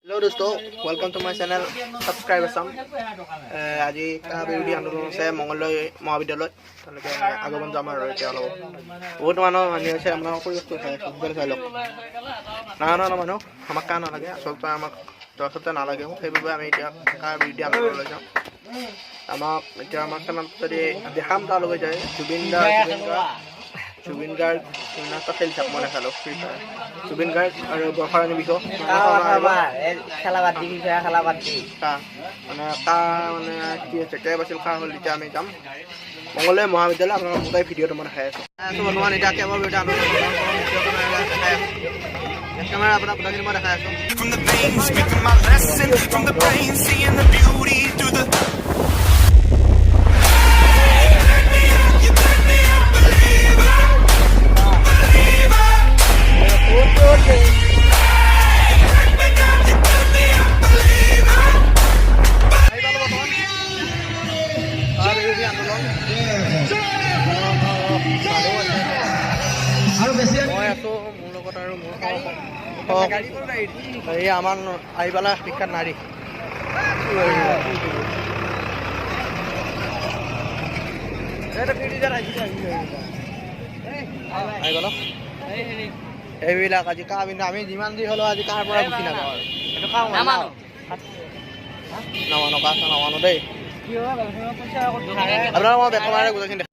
Hello दोस्तों, welcome to my channel subscribe Assam. আজি বিৰোধী আন্দোলন আছে মংগলদৈ মহাবিদ্যালয়ত, তেওঁলোকে আগমন যাম আৰু এতিয়া অলপ বহুত মানুহ আছে। আপোনালোকৰ পৰিৱেশটো চাই লওক, নানা মানুহ আমাক কাৰ নালাগে, আচলতে আমাক দৰ্শকতে নালাগে, সেইবাবে আমি এতিয়া কাৰ বিৰোধী আন্দোলনলৈ যাওঁ। আমাক এতিয়া আমাৰ চেনেলত যদি দেখাম তালৈকে যায় জুবিন গাৰ্গ খেলি থাক মই নেখালোঁ ফ্ৰী ফায়াৰ। জুবিন গাৰ্গ আৰু বৰ্ষাৰাণী বিষয় মানে কি হৈছে কেব আছিল খা হ'ল। এতিয়া আমি যাম মংগলদৈ মহাবিদ্যালয়। আপোনালোকৰ গোটেই ভিডিঅ'টো মই দেখাই আছোঁ বৰ্তমান। এতিয়া কেৱল কেমেৰা আপোনাৰ গোটেইখিনি মই দেখাই আছোঁ। মই আছোঁ মোৰ লগত আৰু মোৰ এই আমাৰ আহিবালা বিখ্যাত নাৰী এইবিলাক আজি কাৰ পিন্ধা আমি যিমান যি হ'লেও আজি কাৰ পৰা গুচি নাযাওঁ আৰু সেইটো খাওঁ নামানো দেই। আপোনালোক মই বেকমাৰে গোটেইখিনি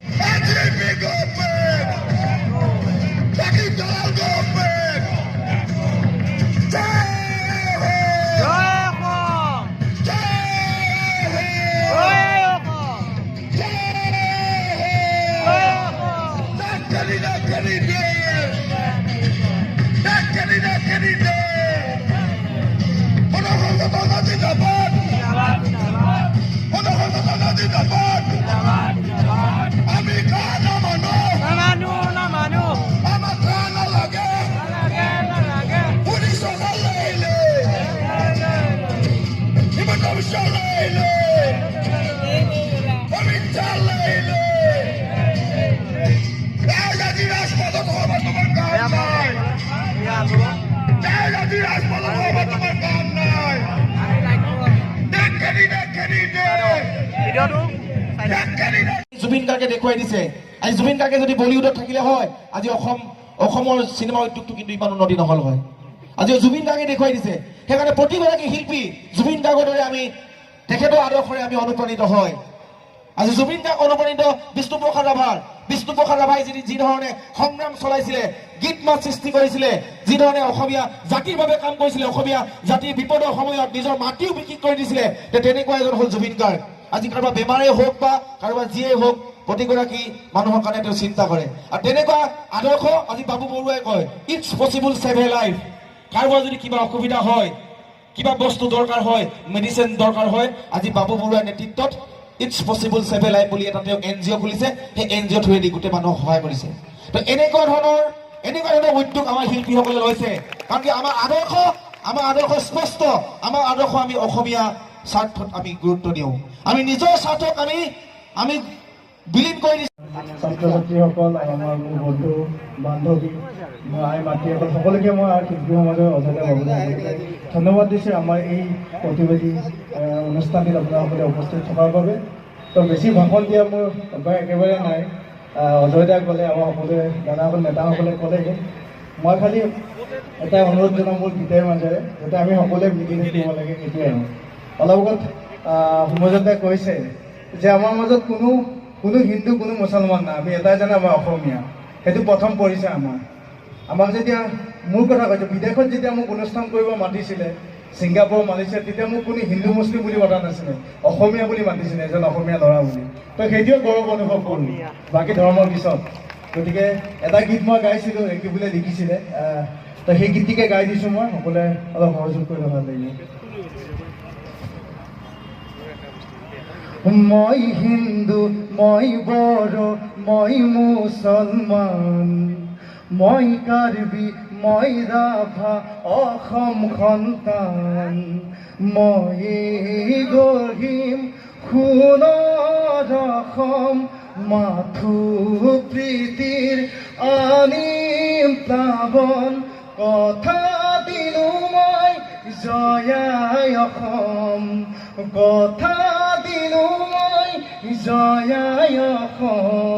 জুবিন গাৰ্গে দেখুৱাই দিছে। আজি জুবিন গাৰ্গে যদি বলিউডত থাকিলে হয়, আজি অসমৰ চিনেমা উদ্যোগটো কিন্তু ইমান উন্নতি নহল হয়। আজি জুবিন গাৰ্গে দেখুৱাই দিছে। সেইকাৰণে প্ৰতিগৰাকী শিল্পী জুবিন গাৰ্গৰ দৰে আমি তেখেতৰ আদৰ্শৰে আমি অনুপ্ৰাণিত হয়। আজি জুবিন গাৰ্গ অনুপ্ৰাণিত বিষ্ণুপ্ৰসাদ ৰাভাই যি ধৰণে সংগ্ৰাম চলাইছিলে, গীত মাত সৃষ্টি কৰিছিলে, যি ধৰণে অসমীয়া জাতিৰ বাবে কাম কৰিছিলে, অসমীয়া জাতিৰ বিপদৰ সময়ত নিজৰ মাটিও বিক্ৰী কৰি দিছিলে, তেনেকুৱা এজন হ'ল জুবিন গাৰ্গ। আজি কাৰোবাৰ বেমাৰেই হওক বা কাৰোবাৰ যিয়েই হওক, প্ৰতিগৰাকী মানুহৰ কাৰণে তেওঁ চিন্তা কৰে। আৰু তেনেকুৱা আদৰ্শ আজি বাবু বৰুৱাই কয়, it's possible save a life. কাৰোবাৰ যদি কিবা অসুবিধা হয়, কিবা বস্তু দৰকাৰ হয়, মেডিচিন দৰকাৰ হয়, আজি বাবু বৰুৱাৰ নেতৃত্বত it's possible save a life বুলি এটা তেওঁ NGO খুলিছে। সেই NGO থ্ৰুৱেদি গোটেই মানুহক সহায় কৰিছে। তো এনেকুৱা ধৰণৰ উদ্যোগ আমাৰ শিল্পীসকলে লৈছে, কাৰণ কি আমাৰ আদৰ্শ স্পষ্ট। আমাৰ আদৰ্শ আমি অসমীয়া স্বাৰ্থত আমি গুৰুত্ব দিওঁ, আমি নিজৰ স্বাৰ্থক আমি বিলীন কৰি দিছোঁ। ছাত্ৰ ছাত্ৰীসকল, আমাৰ মোৰ বন্ধু বান্ধৱী, মোৰ আই মাতৃসকল, সকলোকে মই শিল্পী সমাজৰ অজয় ধন্যবাদ দিছোঁ আমাৰ এই প্ৰতিবাদী অনুষ্ঠানটিত আপোনালোকে উপস্থিত থকাৰ বাবে। তো বেছি ভাষণ দিয়া মোৰ একেবাৰে নাই। অজয় দাক ক'লে, আমাৰ সকলোৱে দাদাসকল নেতাসকলে ক'লে, মই খালি এটা অনুৰোধ জনাম মোৰ গীতৰ মাজেৰে, যাতে আমি সকলোৱে মিলি থাকিব লাগে, সেইটোৱে আৰু। অলপ আগত সুমজতে কৈছে যে আমাৰ মাজত কোনো হিন্দু কোনো মুছলমান নাই, আমি এটাই জানো আমাৰ অসমীয়া। সেইটো প্ৰথম পৰিচয় আমাক যেতিয়া মোৰ কথা কৈছে, বিদেশত যেতিয়া মোক অনুষ্ঠান কৰিব মাতিছিলে, ছিংগাপুৰ মাতিছিলে, তেতিয়া মোক কোনো হিন্দু মুছলিম বুলি মতা নাছিলে, অসমীয়া বুলি মাতিছিলে, এজন অসমীয়া ল'ৰা বুলি। তো সেইটোৱে গৌৰৱ অনুভৱ কৰোঁ বাকী ধৰ্মৰ পিছত। গতিকে এটা গীত মই গাইছিলোঁ, কি বোলে লিখিছিলে, তো সেই গীতটিকে গাই দিছোঁ মই। সকলোৱে অলপ সহযোগ কৰি ভাল লাগিব। মই হিন্দু, মই বড়ো, মই মুছলমান, মই কাৰ্বি, মই ৰাভা, অসম সন্তান, মই গঢ়িম সোণৰ অসম, মাথো প্ৰীতিৰ আনিম প্লাৱন, কথা দিলো মই জয়াই অসম কথা দিলোঁ মই জয়াই অসম